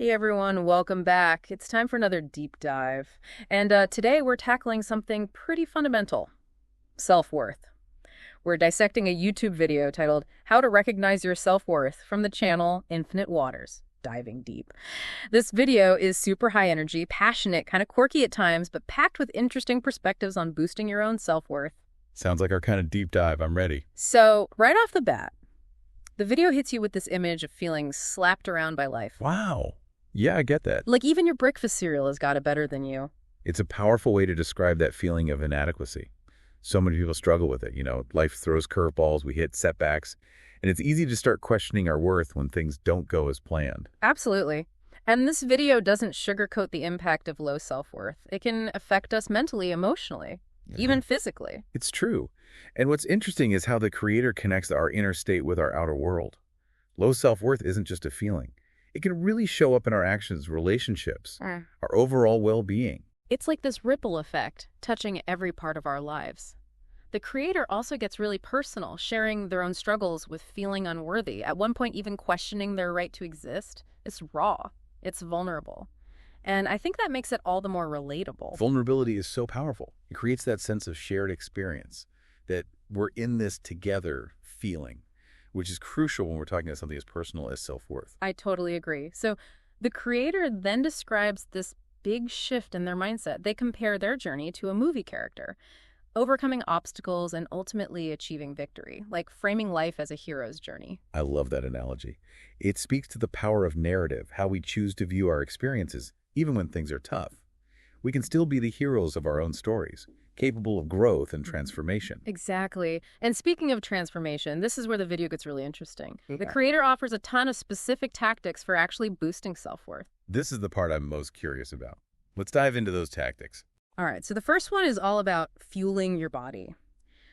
Hey everyone, welcome back. It's time for another deep dive. And today we're tackling something pretty fundamental, self-worth. We're dissecting a YouTube video titled How to Recognize Your Self-Worth from the channel Infinite Waters, diving deep. This video is super high energy, passionate, kind of quirky at times, but packed with interesting perspectives on boosting your own self-worth. Sounds like our kind of deep dive. I'm ready. So, right off the bat, the video hits you with this image of feeling slapped around by life. Wow. Yeah, I get that. Like even your breakfast cereal has got it better than you. It's a powerful way to describe that feeling of inadequacy. So many people struggle with it. Life throws curveballs, we hit setbacks, and it's easy to start questioning our worth when things don't go as planned. Absolutely. And this video doesn't sugarcoat the impact of low self-worth. It can affect us mentally, emotionally, even physically. It's true. And what's interesting is how the creator connects our inner state with our outer world. Low self-worth isn't just a feeling. It can really show up in our actions, relationships, our overall well-being. It's like this ripple effect, touching every part of our lives. The creator also gets really personal, sharing their own struggles with feeling unworthy, at one point even questioning their right to exist. It's raw. It's vulnerable. And I think that makes it all the more relatable. Vulnerability is so powerful. It creates that sense of shared experience, that we're in this together feeling, which is crucial when we're talking about something as personal as self-worth. I totally agree. So the creator then describes this big shift in their mindset. They compare their journey to a movie character, overcoming obstacles and ultimately achieving victory, like framing life as a hero's journey. I love that analogy. It speaks to the power of narrative, how we choose to view our experiences, even when things are tough. We can still be the heroes of our own stories, capable of growth and transformation. Exactly. And speaking of transformation, this is where the video gets really interesting. The creator offers a ton of specific tactics for actually boosting self-worth. This is the part I'm most curious about. Let's dive into those tactics. All right, so the first one is all about fueling your body.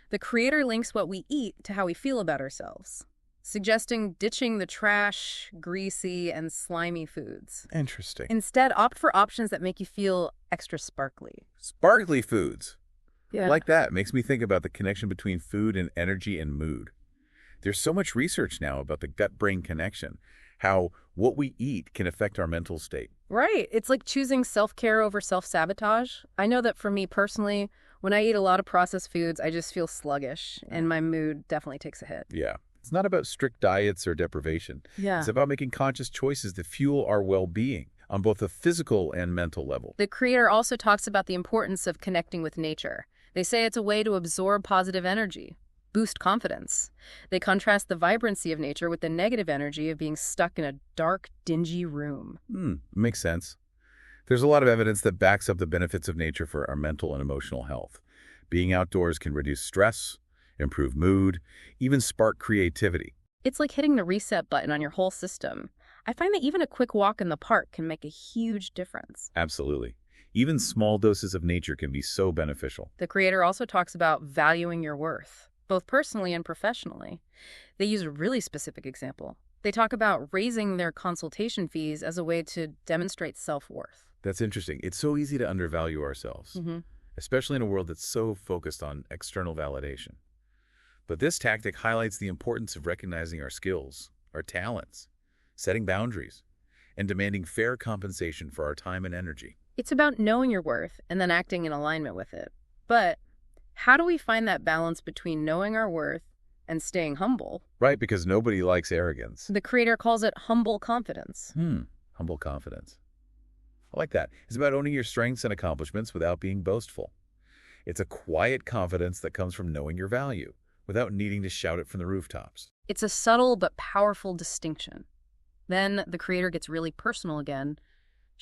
The creator links what we eat to how we feel about ourselves, suggesting ditching the trash, greasy, and slimy foods. Interesting. Instead, opt for options that make you feel extra sparkly. Sparkly foods. Yeah. Like that makes me think about the connection between food and energy and mood. There's so much research now about the gut-brain connection, how what we eat can affect our mental state. Right. It's like choosing self-care over self-sabotage. I know that for me personally, when I eat a lot of processed foods, I just feel sluggish, and my mood definitely takes a hit. Yeah. It's not about strict diets or deprivation. Yeah. It's about making conscious choices that fuel our well-being on both a physical and mental level. The creator also talks about the importance of connecting with nature. They say it's a way to absorb positive energy, boost confidence. They contrast the vibrancy of nature with the negative energy of being stuck in a dark, dingy room. Makes sense. There's a lot of evidence that backs up the benefits of nature for our mental and emotional health. Being outdoors can reduce stress, improve mood, even spark creativity. It's like hitting the reset button on your whole system. I find that even a quick walk in the park can make a huge difference. Absolutely. Even small doses of nature can be so beneficial. The creator also talks about valuing your worth, both personally and professionally. They use a really specific example. They talk about raising their consultation fees as a way to demonstrate self-worth. That's interesting. It's so easy to undervalue ourselves, especially in a world that's so focused on external validation. But this tactic highlights the importance of recognizing our skills, our talents, setting boundaries, and demanding fair compensation for our time and energy. It's about knowing your worth and then acting in alignment with it. But how do we find that balance between knowing our worth and staying humble? Right, because nobody likes arrogance. The creator calls it humble confidence. Humble confidence. I like that. It's about owning your strengths and accomplishments without being boastful. It's a quiet confidence that comes from knowing your value, without needing to shout it from the rooftops. It's a subtle but powerful distinction. Then the creator gets really personal again,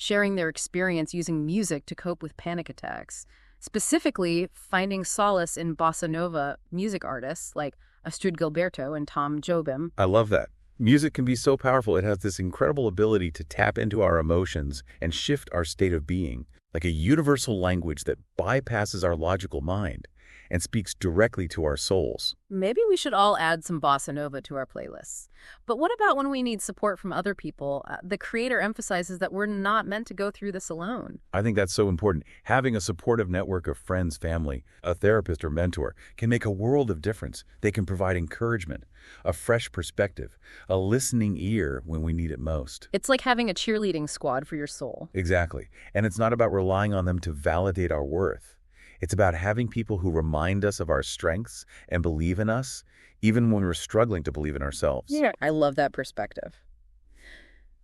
sharing their experience using music to cope with panic attacks, specifically finding solace in bossa nova music artists like Astrid Gilberto and Tom Jobim. I love that. Music can be so powerful. It has this incredible ability to tap into our emotions and shift our state of being, like a universal language that bypasses our logical mind. and speaks directly to our souls. Maybe we should all add some bossa nova to our playlists. But what about when we need support from other people? The creator emphasizes that we're not meant to go through this alone. I think that's so important. Having a supportive network of friends, family, a therapist or mentor can make a world of difference. They can provide encouragement, a fresh perspective, a listening ear when we need it most. It's like having a cheerleading squad for your soul. Exactly. And it's not about relying on them to validate our worth. It's about having people who remind us of our strengths and believe in us, even when we're struggling to believe in ourselves. Yeah, I love that perspective.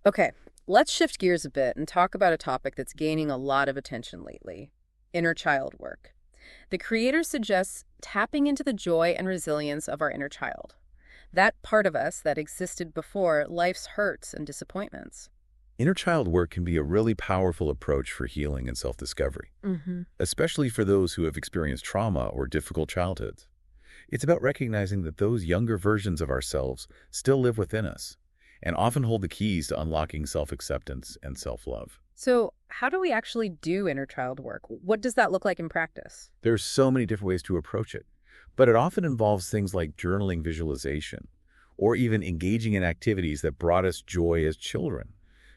Okay, let's shift gears a bit and talk about a topic that's gaining a lot of attention lately: inner child work. The creator suggests tapping into the joy and resilience of our inner child, that part of us that existed before life's hurts and disappointments. Inner child work can be a really powerful approach for healing and self-discovery, especially for those who have experienced trauma or difficult childhoods. It's about recognizing that those younger versions of ourselves still live within us and often hold the keys to unlocking self-acceptance and self-love. So, how do we actually do inner child work? What does that look like in practice? There's so many different ways to approach it, but it often involves things like journaling, visualization, or even engaging in activities that brought us joy as children.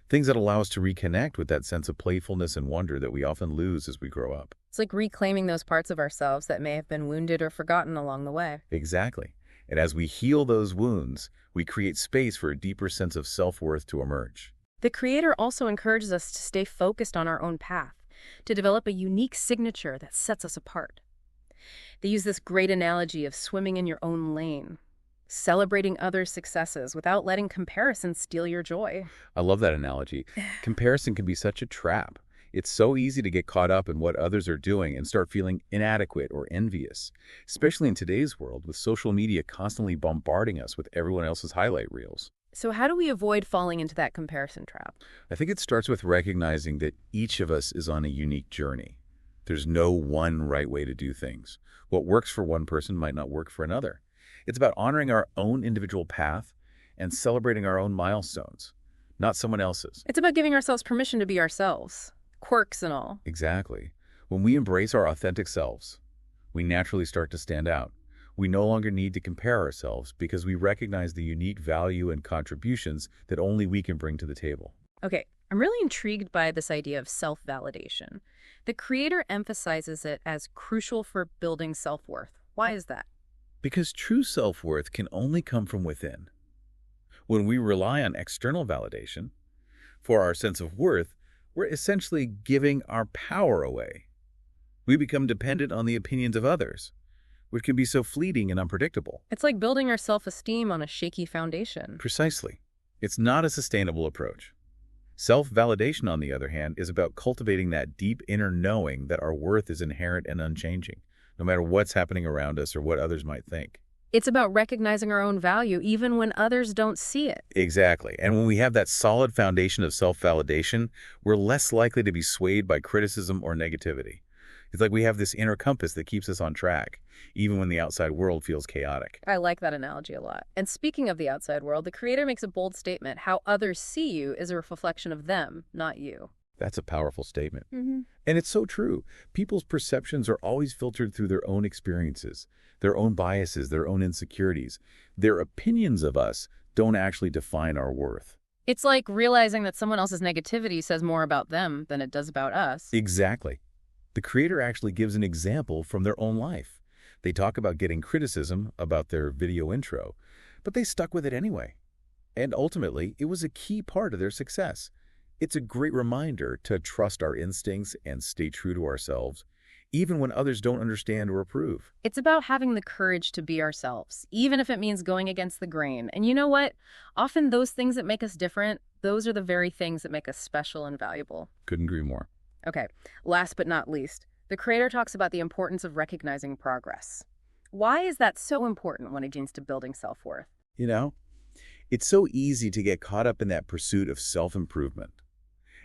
Things that allow us to reconnect with that sense of playfulness and wonder that we often lose as we grow up. It's like reclaiming those parts of ourselves that may have been wounded or forgotten along the way. Exactly. And as we heal those wounds, we create space for a deeper sense of self-worth to emerge. The creator also encourages us to stay focused on our own path, to develop a unique signature that sets us apart. They use this great analogy of swimming in your own lane, celebrating others' successes without letting comparison steal your joy. I love that analogy. Comparison can be such a trap. It's so easy to get caught up in what others are doing and start feeling inadequate or envious, especially in today's world with social media constantly bombarding us with everyone else's highlight reels. So how do we avoid falling into that comparison trap? I think it starts with recognizing that each of us is on a unique journey. There's no one right way to do things. What works for one person might not work for another. It's about honoring our own individual path and celebrating our own milestones, not someone else's. It's about giving ourselves permission to be ourselves, quirks and all. Exactly. When we embrace our authentic selves, we naturally start to stand out. We no longer need to compare ourselves because we recognize the unique value and contributions that only we can bring to the table. Okay, I'm really intrigued by this idea of self-validation. The creator emphasizes it as crucial for building self-worth. Why is that? Because true self-worth can only come from within. When we rely on external validation for our sense of worth, we're essentially giving our power away. We become dependent on the opinions of others, which can be so fleeting and unpredictable. It's like building our self-esteem on a shaky foundation. Precisely. It's not a sustainable approach. Self-validation, on the other hand, is about cultivating that deep inner knowing that our worth is inherent and unchanging, no matter what's happening around us or what others might think. It's about recognizing our own value even when others don't see it. Exactly. And when we have that solid foundation of self-validation, we're less likely to be swayed by criticism or negativity. It's like we have this inner compass that keeps us on track, even when the outside world feels chaotic. I like that analogy a lot. And speaking of the outside world, the creator makes a bold statement: how others see you is a reflection of them, not you. That's a powerful statement. And it's so true. People's perceptions are always filtered through their own experiences, their own biases, their own insecurities. Their opinions of us don't actually define our worth. It's like realizing that someone else's negativity says more about them than it does about us. Exactly. The creator actually gives an example from their own life. They talk about getting criticism about their video intro, but they stuck with it anyway. And ultimately, it was a key part of their success. It's a great reminder to trust our instincts and stay true to ourselves, even when others don't understand or approve. It's about having the courage to be ourselves, even if it means going against the grain. And you know what? Often those things that make us different, those are the very things that make us special and valuable. Couldn't agree more. Okay, last but not least, the creator talks about the importance of recognizing progress. Why is that so important when it comes to building self-worth? You know, it's so easy to get caught up in that pursuit of self-improvement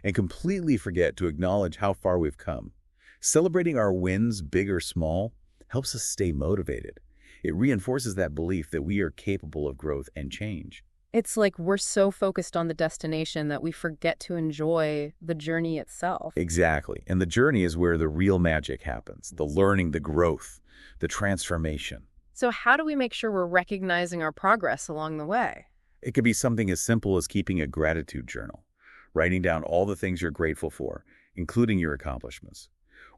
and completely forget to acknowledge how far we've come. Celebrating our wins, big or small, helps us stay motivated. It reinforces that belief that we are capable of growth and change. It's like we're so focused on the destination that we forget to enjoy the journey itself. Exactly. And the journey is where the real magic happens, the learning, the growth, the transformation. So how do we make sure we're recognizing our progress along the way? It could be something as simple as keeping a gratitude journal, writing down all the things you're grateful for, including your accomplishments,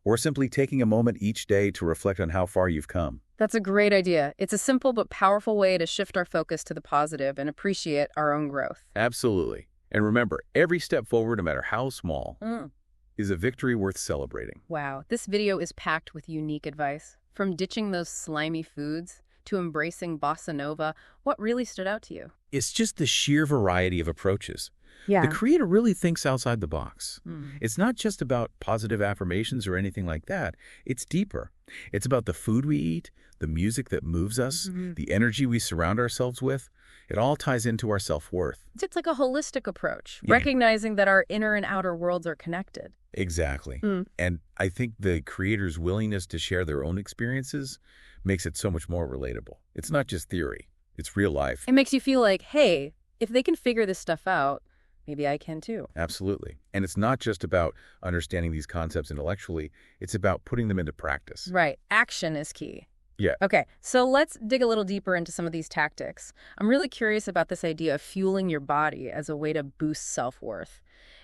or simply taking a moment each day to reflect on how far you've come. That's a great idea. It's a simple but powerful way to shift our focus to the positive and appreciate our own growth. Absolutely. And remember, every step forward, no matter how small, Mm. is a victory worth celebrating. Wow, this video is packed with unique advice. From ditching those slimy foods to embracing bossa nova, what really stood out to you? It's just the sheer variety of approaches. Yeah. The creator really thinks outside the box. Mm. It's not just about positive affirmations or anything like that. It's deeper. It's about the food we eat, the music that moves us, the energy we surround ourselves with. It all ties into our self-worth. It's like a holistic approach, Yeah. recognizing that our inner and outer worlds are connected. Exactly. Mm. And I think the creator's willingness to share their own experiences makes it so much more relatable. It's not just theory. It's real life. It makes you feel like, hey, if they can figure this stuff out, maybe I can too. Absolutely. And it's not just about understanding these concepts intellectually. It's about putting them into practice. Right. Action is key. Yeah. Okay, so let's dig a little deeper into some of these tactics. I'm really curious about this idea of fueling your body as a way to boost self-worth.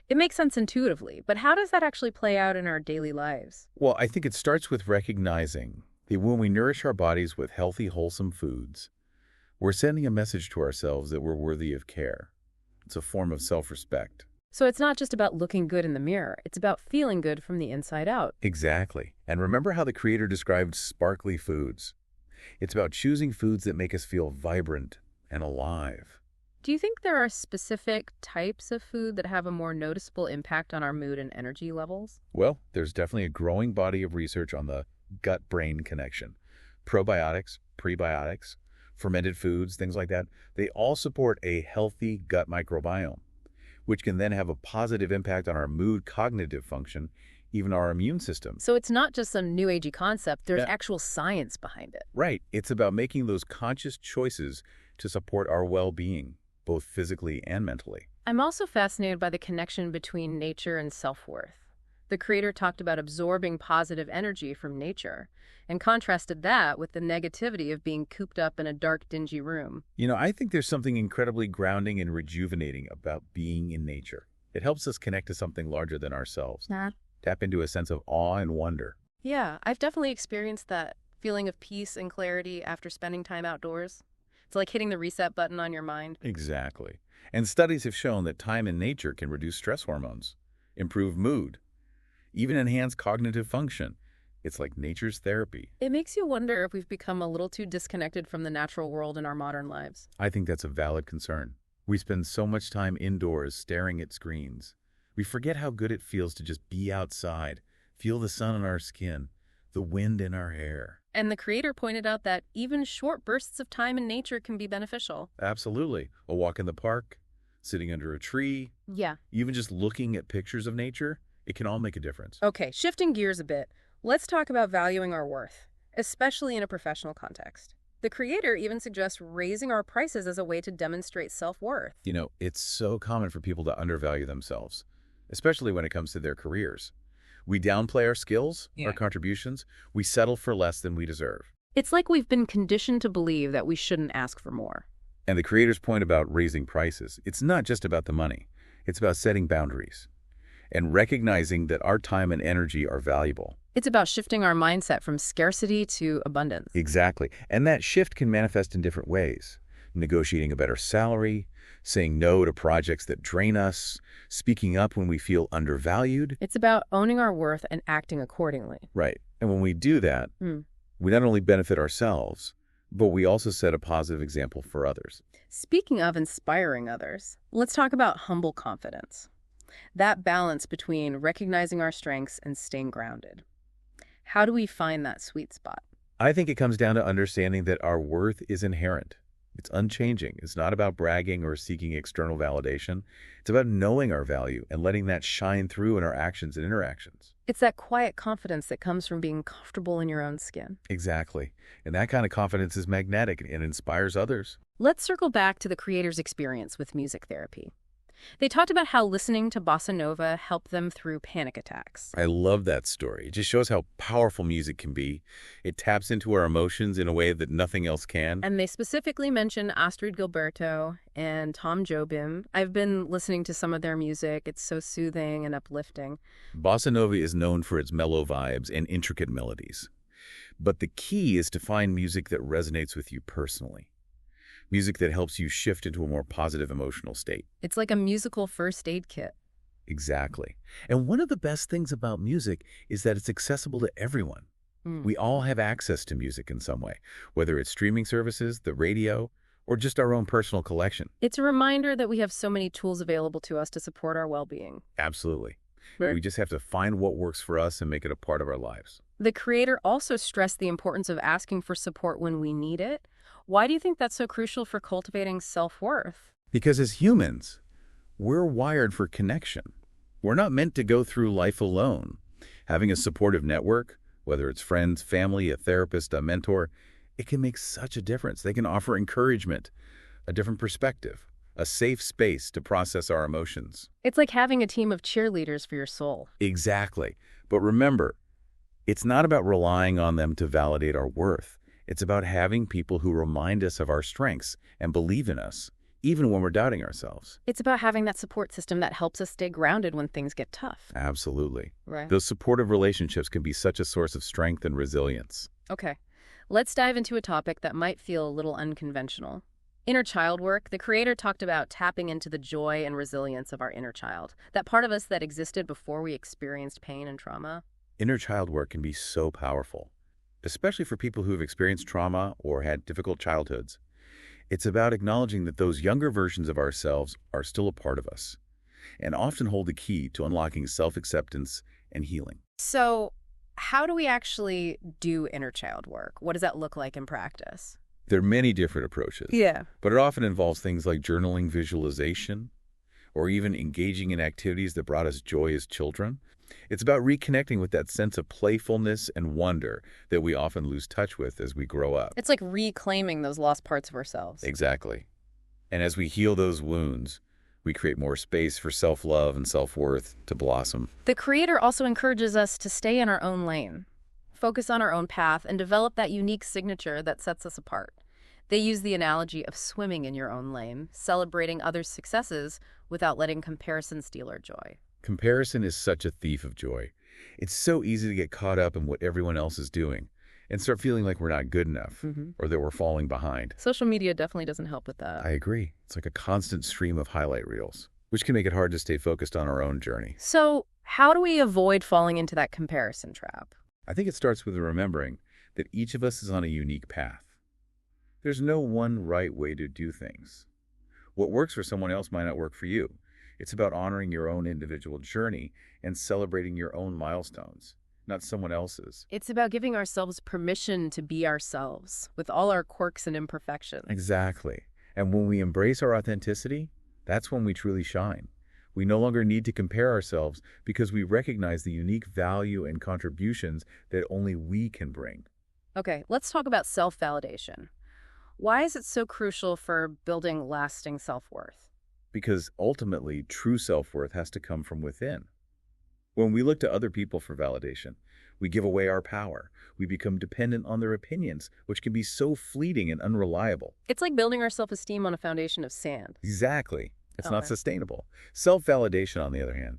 It makes sense intuitively, but how does that actually play out in our daily lives? Well, I think it starts with recognizing that when we nourish our bodies with healthy, wholesome foods, we're sending a message to ourselves that we're worthy of care. It's a form of self-respect. So it's not just about looking good in the mirror, it's about feeling good from the inside out. Exactly. And remember how the creator described sparkly foods? It's about choosing foods that make us feel vibrant and alive. Do you think there are specific types of food that have a more noticeable impact on our mood and energy levels? Well, there's definitely a growing body of research on the gut-brain connection. Probiotics, prebiotics, fermented foods, things like that, they all support a healthy gut microbiome, which can then have a positive impact on our mood, cognitive function, even our immune system. So it's not just some new agey concept, there's Yeah. actual science behind it. Right. It's about making those conscious choices to support our well-being, both physically and mentally. I'm also fascinated by the connection between nature and self-worth. The creator talked about absorbing positive energy from nature and contrasted that with the negativity of being cooped up in a dark, dingy room. You know, I think there's something incredibly grounding and rejuvenating about being in nature. It helps us connect to something larger than ourselves. Tap into a sense of awe and wonder. Yeah, I've definitely experienced that feeling of peace and clarity after spending time outdoors. It's like hitting the reset button on your mind. Exactly. And studies have shown that time in nature can reduce stress hormones, improve mood, even enhance cognitive function. It's like nature's therapy. It makes you wonder if we've become a little too disconnected from the natural world in our modern lives. I think that's a valid concern. We spend so much time indoors staring at screens. We forget how good it feels to just be outside, feel the sun on our skin, the wind in our hair. And the creator pointed out that even short bursts of time in nature can be beneficial. Absolutely. A walk in the park, sitting under a tree, Yeah. even just looking at pictures of nature, it can all make a difference. Okay, shifting gears a bit, let's talk about valuing our worth, especially in a professional context. The creator even suggests raising our prices as a way to demonstrate self-worth. You know, it's so common for people to undervalue themselves, especially when it comes to their careers. We downplay our skills, our contributions. We settle for less than we deserve. It's like we've been conditioned to believe that we shouldn't ask for more. And the creator's point about raising prices, it's not just about the money. It's about setting boundaries and recognizing that our time and energy are valuable. It's about shifting our mindset from scarcity to abundance. Exactly. And that shift can manifest in different ways. Negotiating a better salary, saying no to projects that drain us, speaking up when we feel undervalued. It's about owning our worth and acting accordingly. Right. And when we do that, we not only benefit ourselves, but we also set a positive example for others. Speaking of inspiring others, let's talk about humble confidence. That balance between recognizing our strengths and staying grounded. How do we find that sweet spot? I think it comes down to understanding that our worth is inherent. It's unchanging. It's not about bragging or seeking external validation. It's about knowing our value and letting that shine through in our actions and interactions. It's that quiet confidence that comes from being comfortable in your own skin. Exactly. And that kind of confidence is magnetic and inspires others. Let's circle back to the creator's experience with music therapy. They talked about how listening to bossa nova helped them through panic attacks. I love that story. It just shows how powerful music can be. It taps into our emotions in a way that nothing else can. And they specifically mention Astrid Gilberto and Tom Jobim. I've been listening to some of their music. It's so soothing and uplifting. Bossa Nova is known for its mellow vibes and intricate melodies. But the key is to find music that resonates with you personally. Music that helps you shift into a more positive emotional state. It's like a musical first aid kit. Exactly. And one of the best things about music is that it's accessible to everyone. We all have access to music in some way, whether it's streaming services, the radio, or just our own personal collection. It's a reminder that we have so many tools available to us to support our well-being. Absolutely. Right. We just have to find what works for us and make it a part of our lives. The creator also stressed the importance of asking for support when we need it. Why do you think that's so crucial for cultivating self-worth? Because as humans, we're wired for connection. We're not meant to go through life alone. Having a supportive network, whether it's friends, family, a therapist, a mentor, it can make such a difference. They can offer encouragement, a different perspective, a safe space to process our emotions. It's like having a team of cheerleaders for your soul. Exactly. But remember, it's not about relying on them to validate our worth. It's about having people who remind us of our strengths and believe in us, even when we're doubting ourselves. It's about having that support system that helps us stay grounded when things get tough. Absolutely. Right. Those supportive relationships can be such a source of strength and resilience. Okay, let's dive into a topic that might feel a little unconventional. Inner child work. The creator talked about tapping into the joy and resilience of our inner child, that part of us that existed before we experienced pain and trauma. Inner child work can be so powerful, especially for people who have experienced trauma or had difficult childhoods. It's about acknowledging that those younger versions of ourselves are still a part of us and often hold the key to unlocking self-acceptance and healing. So, how do we actually do inner child work? What does that look like in practice? There are many different approaches, but it often involves things like journaling, visualization, or even engaging in activities that brought us joy as children. It's about reconnecting with that sense of playfulness and wonder that we often lose touch with as we grow up. It's like reclaiming those lost parts of ourselves. Exactly. And as we heal those wounds, we create more space for self-love and self-worth to blossom. The creator also encourages us to stay in our own lane, focus on our own path, and develop that unique signature that sets us apart. They use the analogy of swimming in your own lane, celebrating others' successes without letting comparison steal our joy. Comparison is such a thief of joy. It's so easy to get caught up in what everyone else is doing and start feeling like we're not good enough or that we're falling behind. Social media definitely doesn't help with that. I agree. It's like a constant stream of highlight reels, which can make it hard to stay focused on our own journey. So, how do we avoid falling into that comparison trap? I think it starts with remembering that each of us is on a unique path. There's no one right way to do things. What works for someone else might not work for you. It's about honoring your own individual journey and celebrating your own milestones, not someone else's. It's about giving ourselves permission to be ourselves, with all our quirks and imperfections. Exactly. And when we embrace our authenticity, that's when we truly shine. We no longer need to compare ourselves because we recognize the unique value and contributions that only we can bring. Okay, let's talk about self-validation. Why is it so crucial for building lasting self-worth? Because ultimately, true self-worth has to come from within. When we look to other people for validation, we give away our power. We become dependent on their opinions, which can be so fleeting and unreliable. It's like building our self-esteem on a foundation of sand. Exactly. It's not Okay. sustainable. Self-validation, on the other hand,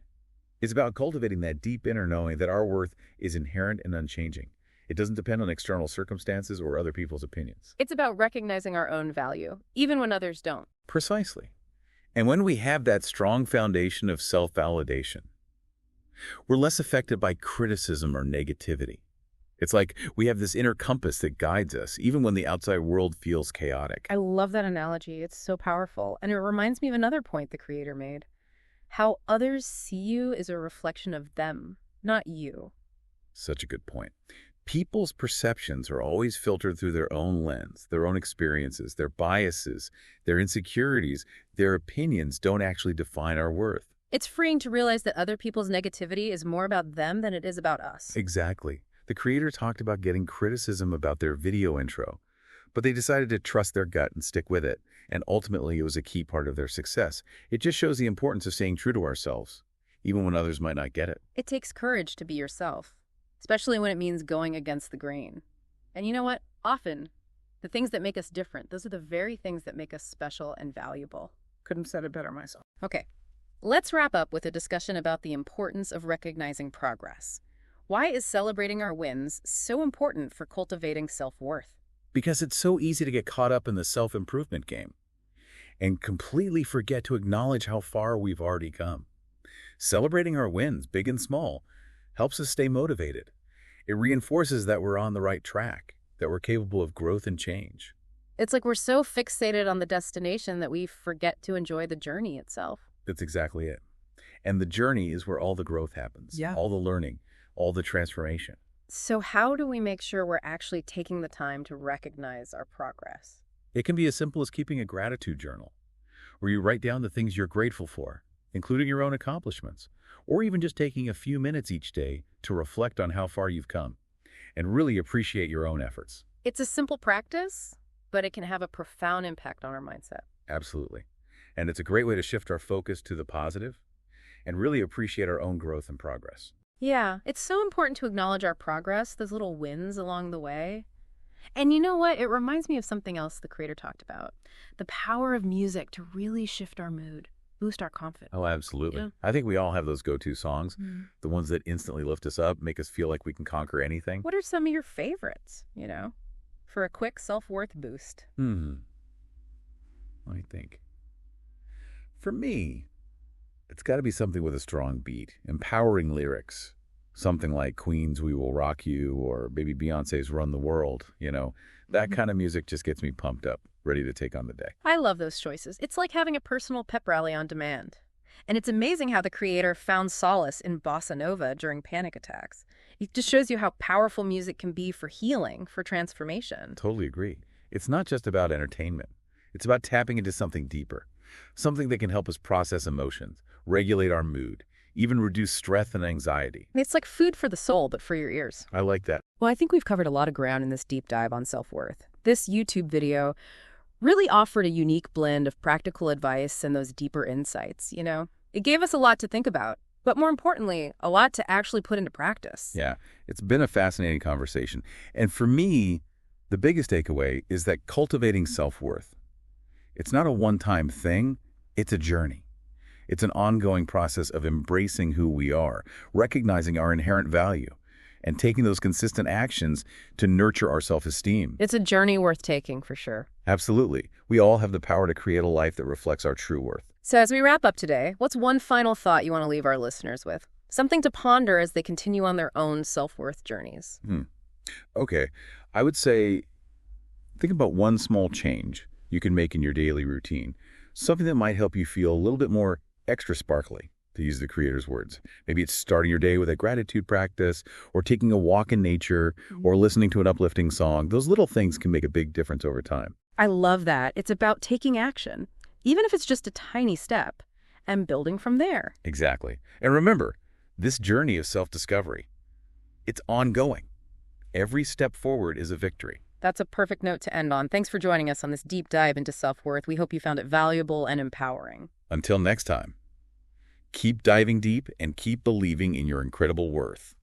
is about cultivating that deep inner knowing that our worth is inherent and unchanging. It doesn't depend on external circumstances or other people's opinions. It's about recognizing our own value, even when others don't. Precisely. And when we have that strong foundation of self-validation, we're less affected by criticism or negativity. It's like we have this inner compass that guides us, even when the outside world feels chaotic. I love that analogy. It's so powerful. And it reminds me of another point the creator made. How others see you is a reflection of them, not you. Such a good point. People's perceptions are always filtered through their own lens, their own experiences, their biases, their insecurities. Their opinions don't actually define our worth. It's freeing to realize that other people's negativity is more about them than it is about us. Exactly. The creator talked about getting criticism about their video intro, but they decided to trust their gut and stick with it, and ultimately it was a key part of their success. It just shows the importance of staying true to ourselves, even when others might not get it. It takes courage to be yourself, especially when it means going against the grain. And you know what? Often, the things that make us different, those are the very things that make us special and valuable. Couldn't have said it better myself. Okay, let's wrap up with a discussion about the importance of recognizing progress. Why is celebrating our wins so important for cultivating self-worth? Because it's so easy to get caught up in the self-improvement game and completely forget to acknowledge how far we've already come. Celebrating our wins, big and small, helps us stay motivated. It reinforces that we're on the right track, that we're capable of growth and change. It's like we're so fixated on the destination that we forget to enjoy the journey itself. That's exactly it. And the journey is where all the growth happens, all the learning, all the transformation. So how do we make sure we're actually taking the time to recognize our progress? It can be as simple as keeping a gratitude journal, where you write down the things you're grateful for, including your own accomplishments, or even just taking a few minutes each day to reflect on how far you've come and really appreciate your own efforts. It's a simple practice, but it can have a profound impact on our mindset. Absolutely. And it's a great way to shift our focus to the positive and really appreciate our own growth and progress. Yeah, it's so important to acknowledge our progress, those little wins along the way. And you know what? It reminds me of something else the creator talked about. The power of music to really shift our mood, boost our confidence. Oh, absolutely. Yeah. I think we all have those go-to songs, the ones that instantly lift us up, make us feel like we can conquer anything. What are some of your favorites, for a quick self-worth boost? Let me think. For me, it's got to be something with a strong beat, empowering lyrics. Something like Queen's We Will Rock You or maybe Beyonce's Run the World, That kind of music just gets me pumped up, ready to take on the day. I love those choices. It's like having a personal pep rally on demand. And it's amazing how the creator found solace in bossa nova during panic attacks. It just shows you how powerful music can be for healing, for transformation. Totally agree. It's not just about entertainment. It's about tapping into something deeper, something that can help us process emotions, regulate our mood, even reduce stress and anxiety. It's like food for the soul, but for your ears. I like that. Well, I think we've covered a lot of ground in this deep dive on self-worth. This YouTube video really offered a unique blend of practical advice and those deeper insights, It gave us a lot to think about, but more importantly, a lot to actually put into practice. Yeah, it's been a fascinating conversation. And for me, the biggest takeaway is that cultivating self-worth, it's not a one-time thing, it's a journey. It's an ongoing process of embracing who we are, recognizing our inherent value, and taking those consistent actions to nurture our self-esteem. It's a journey worth taking, for sure. Absolutely. We all have the power to create a life that reflects our true worth. So as we wrap up today, what's one final thought you want to leave our listeners with? Something to ponder as they continue on their own self-worth journeys. Okay. I would say, think about one small change you can make in your daily routine. Something that might help you feel a little bit more extra sparkly, to use the creator's words. Maybe it's starting your day with a gratitude practice, or taking a walk in nature, or listening to an uplifting song. Those little things can make a big difference over time. I love that. It's about taking action, even if it's just a tiny step, and building from there. Exactly. And remember, this journey of self-discovery, it's ongoing. Every step forward is a victory. That's a perfect note to end on. Thanks for joining us on this deep dive into self-worth. We hope you found it valuable and empowering. Until next time, keep diving deep and keep believing in your incredible worth.